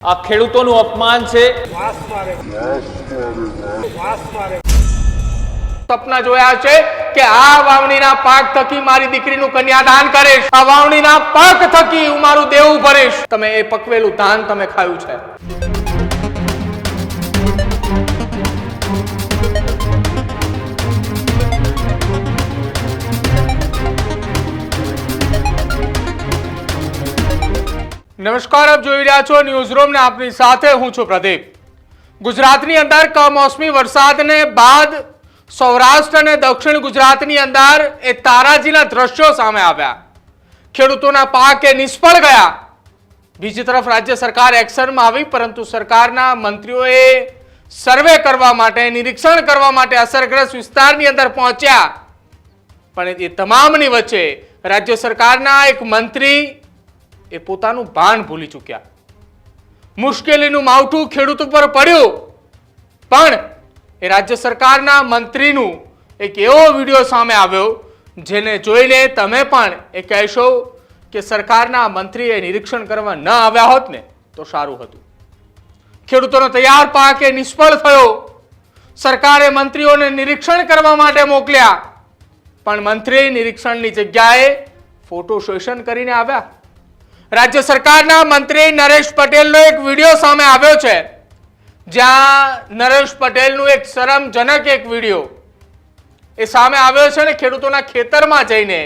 આ ખેડૂતોનું અપમાન છે। સપના જોયા છે કે આ વાવણીના પાક થકી મારી દીકરીનું કન્યાદાન કરીશ, આ વાવણીના પાક થકી હું મારું દેવું ભરીશ। તમે એ પકવેલું ધાન તમે ખાયું છે। નમસ્કાર, આપ જોઈ રહ્યા છો ન્યૂઝ રૂમ ને આપની સાથે હું છું પ્રદીપ। ગુજરાતની અંદર કમોસમી વરસાદને બાદ સૌરાષ્ટ્ર અને દક્ષિણ ગુજરાતની અંદર એ તારાજીના દ્રશ્યો સામે આવ્યા। ખેડૂતોના પાક એ નિષ્ફળ ગયા। બીજી તરફ રાજ્ય સરકાર એક્શનમાં આવી, પરંતુ સરકારના મંત્રીઓએ સર્વે કરવા માટે, નિરીક્ષણ કરવા માટે અસરગ્રસ્ત વિસ્તારની અંદર પહોંચ્યા, પણ એ તમામની વચ્ચે રાજ્ય સરકારના એક મંત્રી એ પોતાનું ભાન ભૂલી ચૂક્યા। મુશ્કેલીનું માવઠું ખેડૂત ઉપર પડ્યું, પણ એ રાજ્ય સરકારના મંત્રીનું એક એવો વિડીયો સામે આવ્યો જેને જોઈને તમે પણ એ કહેશો કે સરકારના મંત્રીએ નિરીક્ષણ કરવા ન આવ્યા હોત ને તો સારું હતું। ખેડૂતોનો તૈયાર પાક એ નિષ્ફળ થયો। સરકારે મંત્રીઓને નિરીક્ષણ કરવા માટે મોકલ્યા, પણ મંત્રી નિરીક્ષણની જગ્યાએ ફોટો સેશન કરીને આવ્યા। રાજ્ય સરકારના મંત્રી નરેશ પટેલનો એક વિડીયો સામે આવ્યો છે, જ્યાં નરેશ પટેલનું એક શરમજનક એક વિડીયો એ સામે આવ્યો છે ને ખેડૂતોના ખેતરમાં જઈને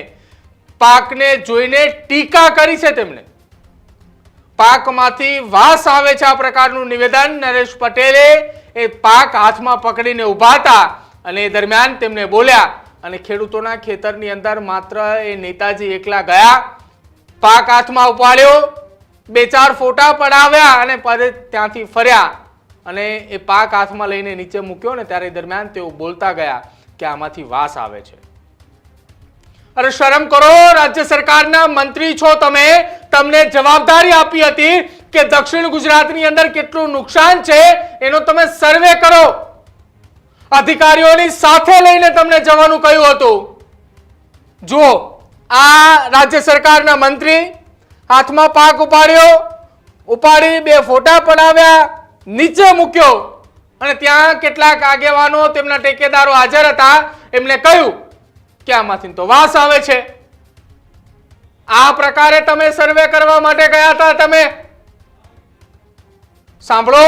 પાકને જોઈને ટીકા કરી છે। તેમણે પાકમાંથી વાસ આવે છે આ પ્રકારનું નિવેદન નરેશ પટેલે એ પાક હાથમાં પકડીને ઊભા હતા અને એ દરમિયાન તેમને બોલ્યા, અને ખેડૂતોના ખેતરની અંદર માત્ર એ નેતાજી એકલા ગયા, પાક હાથમાં ઉપાડ્યો, બે ચાર ફોટા પડાવ્યા અને ત્યાંથી ફર્યા અને એ પાક હાથમાં લઈને નીચે મૂક્યો ને ત્યારે દરમિયાન તેઓ બોલતા ગયા કે આમાંથી વાસ આવે છે। અરે શરમ કરો, રાજ્ય સરકારના મંત્રી છો તમે, તમને જવાબદારી આપી હતી કે દક્ષિણ ગુજરાતની અંદર કેટલું નુકસાન છે એનો તમે સર્વે કરો। અધિકારીઓની સાથે લઈને તમને જવાનું કહ્યું હતું। જુઓ, આ રાજ્ય સરકારના મંત્રી હાથમાં પાક ઉપાડી બે ફોટા પડાવ્યા, નીચે મૂક્યો અને ત્યાં કેટલાક આગેવાનો, તેમના ટેકેદારો હાજર હતા, એમને કહ્યું કે આમાંથી તો વાસ આવે છે। આ પ્રકારે તમે સર્વે કરવા માટે ગયા હતા। તમે સાંભળો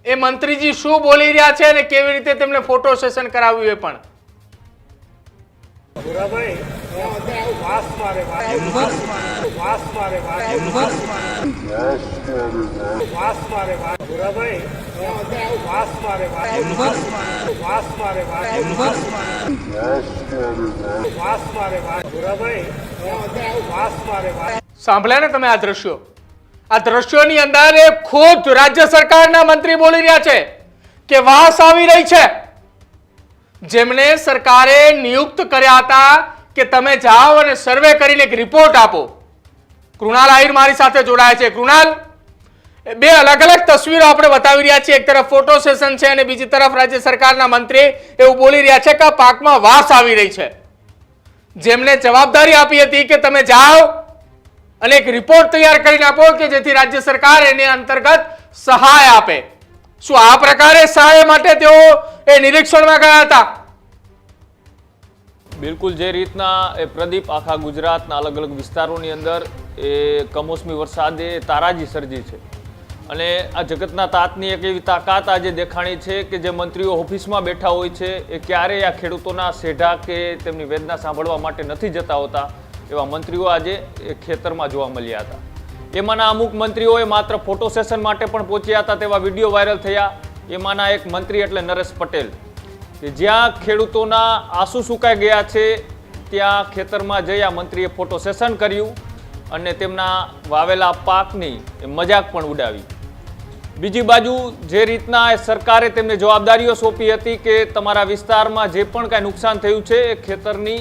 એ મંત્રીજી શું બોલી રહ્યા છે અને કેવી રીતે તેમને ફોટો સેશન કરાવ્યું એ પણ। સાંભળ્યા ને તમે આ દ્રશ્યો? આ દ્રશ્યોની અંદર એ ખુદ રાજ્ય સરકારના મંત્રી બોલી રહ્યા છે કે વાસ આવી રહી છે। જેમને સરકારે નિયુક્ત કર્યા હતા કે તમે જાઓ અને સર્વે કરીને એક રિપોર્ટ આપો। કૃણાલ આહિર મારી સાથે જોડાયા છે। કૃણાલ, બે અલગ અલગ તસવીરો આપણે બતાવી રહ્યા છીએ। એક તરફ ફોટો સેશન છે અને બીજી તરફ રાજ્ય સરકારના મંત્રી એવું બોલી રહ્યા છે કે આ પાકમાં વાસ આવી રહી છે। જેમને જવાબદારી આપી હતી કે તમે જાઓ અને એક રિપોર્ટ તૈયાર કરીને આપો કે જેથી રાજ્ય સરકાર એને અંતર્ગત સહાય આપે। શું આ પ્રકારે સહાય માટે તેઓ એ નિરીક્ષણમાં ગયા હતા? બિલકુલ, જે રીતના એ પ્રદીપ આખા ગુજરાતના અલગ અલગ વિસ્તારોની અંદર એ કમોસમી વરસાદે તારાજી સર્જી છે, અને આ જગતના તાતની એક એવી તાકાત આજે દેખાણી છે કે જે મંત્રીઓ ઓફિસમાં બેઠા હોય છે એ ક્યારેય આ ખેડૂતોના સેઢા કે તેમની વેદના સાંભળવા માટે નથી જતા હોતા। એવા મંત્રીઓ આજે એ ખેતરમાં જોવા મળ્યા હતા। એમાંના અમુક મંત્રીઓએ માત્ર ફોટો સેશન માટે પણ પહોંચ્યા હતા તેવા વિડીયો વાયરલ થયા। એમાંના એક મંત્રી એટલે નરેશ પટેલ, કે જ્યાં ખેડૂતોના આંસુ સુકાઈ ગયા છે ત્યાં ખેતરમાં જઈ આ મંત્રીએ ફોટો સેશન કર્યું અને તેમના વાવેલા પાકની મજાક પણ ઉડાવી। બીજી બાજુ જે રીતના સરકારે તેમને જવાબદારીઓ સોંપી હતી કે તમારા વિસ્તારમાં જે પણ કાંઈ નુકસાન થયું છે એ ખેતરની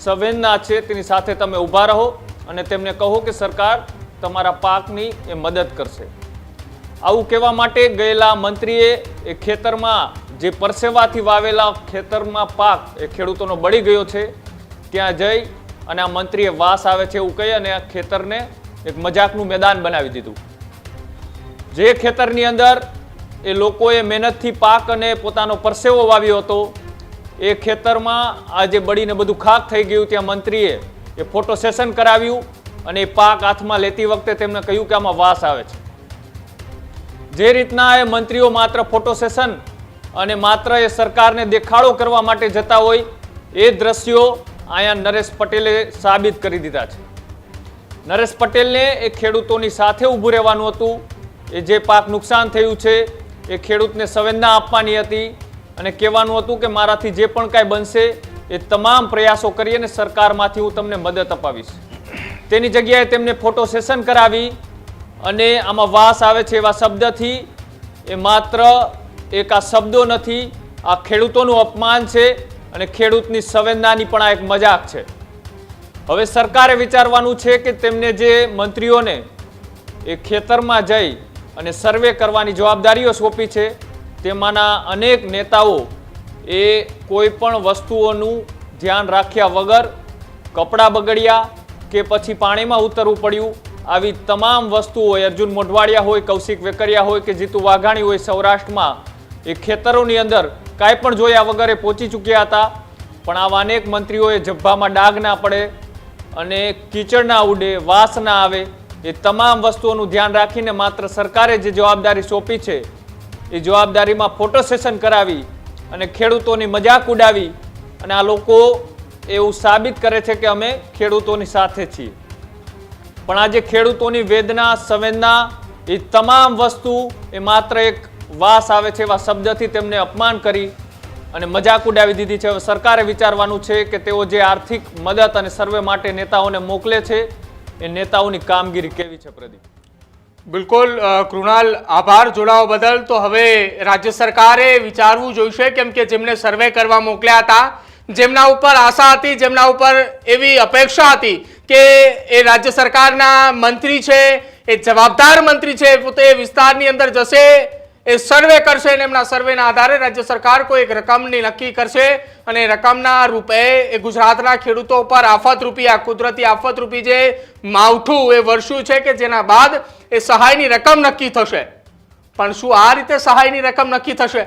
સંવેદના છે તેની સાથે તમે ઊભા રહો અને તેમને કહો કે સરકાર તમારા પાકની એ મદદ કરશે। આવું કહેવા માટે ગયેલા મંત્રીએ એ ખેતરમાં જે પરસેવાથી વાવેલા ખેતરમાં પાક એ ખેડૂતોનો બળી ગયો છે ત્યાં જઈ અને આ મંત્રીએ વાસ આવે છે એવું કહી અને આ ખેતરને એક મજાકનું મેદાન બનાવી દીધું। જે ખેતરની અંદર એ લોકોએ મહેનતથી પાક અને પોતાનો પરસેવો વાવ્યો હતો, એ ખેતરમાં આજે બળીને બધું ખાક થઈ ગયું. ત્યાં મંત્રીએ એ ફોટો સેશન કરાવ્યું અને એ પાક હાથમાં લેતી વખતે તેમને કહ્યું કે આમાં વાસ આવે છે. જે રીતના એ મંત્રીઓ માત્ર ફોટો સેશન અને માત્ર એ સરકારને દેખાડો કરવા માટે જતા હોય, એ દ્રશ્યો અહીંયા નરેશ પટેલે સાબિત કરી દીધા છે. નરેશ પટેલને એ ખેડૂતોની સાથે ઊભું રહેવાનું હતું. એ જે પાક નુકસાન થયું છે એ ખેડૂતને સંવેદના આપવાની હતી અને કહેવાનું હતું કે મારાથી જે પણ કાંઈ બનશે એ તમામ પ્રયાસો કરી અને સરકારમાંથી હું તમને મદદ અપાવીશ. તેની જગ્યાએ તેમને ફોટો સેશન કરાવી અને આમાં વાસ આવે છે એવા શબ્દથી, એ માત્ર એક આ શબ્દો નથી, આ ખેડૂતોનું અપમાન છે અને ખેડૂતની સંવેદનાની પણ આ એક મજાક છે. હવે સરકારે વિચારવાનું છે કે તેમને જે મંત્રીઓને એ ખેતરમાં જઈ અને સર્વે કરવાની જવાબદારીઓ સોંપી છે, તેમાંના અનેક નેતાઓ એ કોઈ પણ વસ્તુઓનું ધ્યાન રાખ્યા વગર કપડાં બગડ્યા કે પછી પાણીમાં ઉતરવું પડ્યું, આવી તમામ વસ્તુઓ અર્જુન મોઢવાડિયા હોય, કૌશિક વેકરિયા હોય કે જીતુ વાઘાણી હોય, સૌરાષ્ટ્રમાં એ ખેતરોની અંદર કાંઈ પણ જોયા વગર એ પહોંચી ચૂક્યા હતા. પણ આવા અનેક મંત્રીઓએ જબ્ભામાં ડાઘ ના પડે અને કીચડ ના ઉડે, વાસ ના આવે, એ તમામ વસ્તુઓનું ધ્યાન રાખીને માત્ર સરકારે જે જવાબદારી સોંપી છે એ જવાબદારીમાં ફોટો સેશન કરાવી અને ખેડૂતોની મજાક ઉડાવી અને આ લોકો એવું સાબિત કરે છે કે અમે ખેડૂતોની સાથે છીએ. પણ આજે ખેડૂતોની વેદના, સંવેદના, એ તમામ વસ્તુ એ માત્ર એક વાસ આવે છે એવા શબ્દથી તેમને અપમાન કરી અને મજાક ઉડાવી દીધી છે. હવે સરકારે વિચારવાનું છે કે તેઓ જે આર્થિક મદદ અને સર્વે માટે નેતાઓને મોકલે છે એ નેતાઓની કામગીરી કેવી છે. પ્રદીપ, બિલકુલ કૃણાલ, આભાર જોડાવા બદલ. તો હવે રાજ્ય સરકારે વિચારવું જોઈશે, કેમ કે જેમને સર્વે કરવા મોકલ્યા હતા, જેમના ઉપર આશા હતી, જેમના ઉપર એવી અપેક્ષા હતી કે એ રાજ્ય સરકારના મંત્રી છે, એ જવાબદાર મંત્રી છે, પોતે વિસ્તારની અંદર જશે, એ સર્વે કરશે અને એમના સર્વેના આધારે રાજ્ય સરકાર કોઈ એક રકમની નક્કી કરશે અને રકમના રૂપે એ ગુજરાતના ખેડૂતો પર આફતરૂપી, આ કુદરતી આફતરૂપી જે માવઠું એ વર્ષું છે કે જેના બાદ એ સહાયની રકમ નક્કી થશે. પણ શું આ રીતે સહાયની રકમ નક્કી થશે?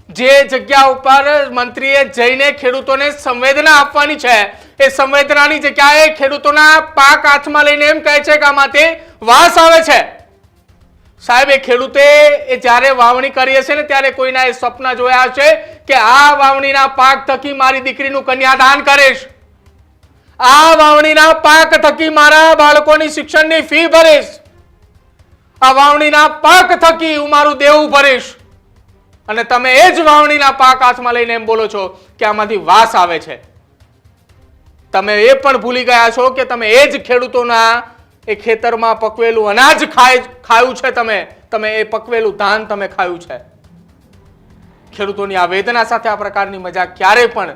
જે જગ્યા ઉપર મંત્રીએ જઈને ખેડૂતોને સંવેદના આપવાની છે, એ સંવેદનાની જગ્યાએ ખેડૂતોના પાક હાથમાં લઈને એમ કહે છે કે આમાંથી વાસ આવે છે. સાહેબ, એ ખેડૂતે એ જ્યારે વાવણી કરી હશે ને ત્યારે કોઈના એ સપના જોયા હશે કે આ વાવણીના પાક થકી મારી દીકરીનું કન્યાદાન કરીશ, આ વાવણીના પાક થકી મારા બાળકોની શિક્ષણની ફી ભરીશ, આ વાવણીના પાક થકી હું મારું દેવું ભરીશ, અને તમે એ જ વાવણીના પાક હાથમાં લઈને એમ બોલો છો કે આમાંથી વાસ આવે છે. તમે એ પણ ભૂલી ગયા છો કે તમે એ જ ખેડૂતોના એ ખેતરમાં પકવેલું અનાજ ખાયું છે, તમે એ પકવેલું ધાન તમે ખાયું છે. ખેડૂતોની આ વેદના સાથે આ પ્રકારની મજાક ક્યારેય પણ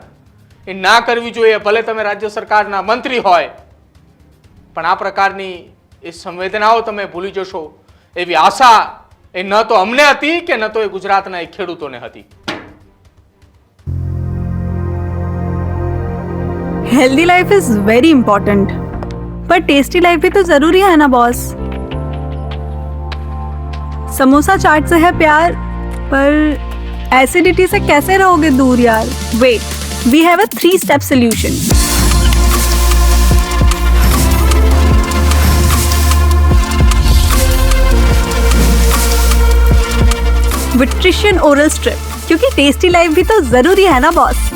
એ ના કરવી જોઈએ. ભલે તમે રાજ્ય સરકારના મંત્રી હોય, પણ આ પ્રકારની એ સંવેદનાઓ તમે ભૂલી જશો એવી આશા એ ન તો અમને હતી કે ન તો એ ગુજરાતના એ ખેડૂતોને હતી. Healthy life is very important, पर टेस्टी लाइफ भी तो जरूरी है ना बॉस. समोसा चाट से है प्यार, पर एसिडिटी से कैसे रहोगे दूर यार. Wait, we have a 3-step solution. Vitrician oral strip, क्योंकि टेस्टी लाइफ भी तो जरूरी है ना बॉस.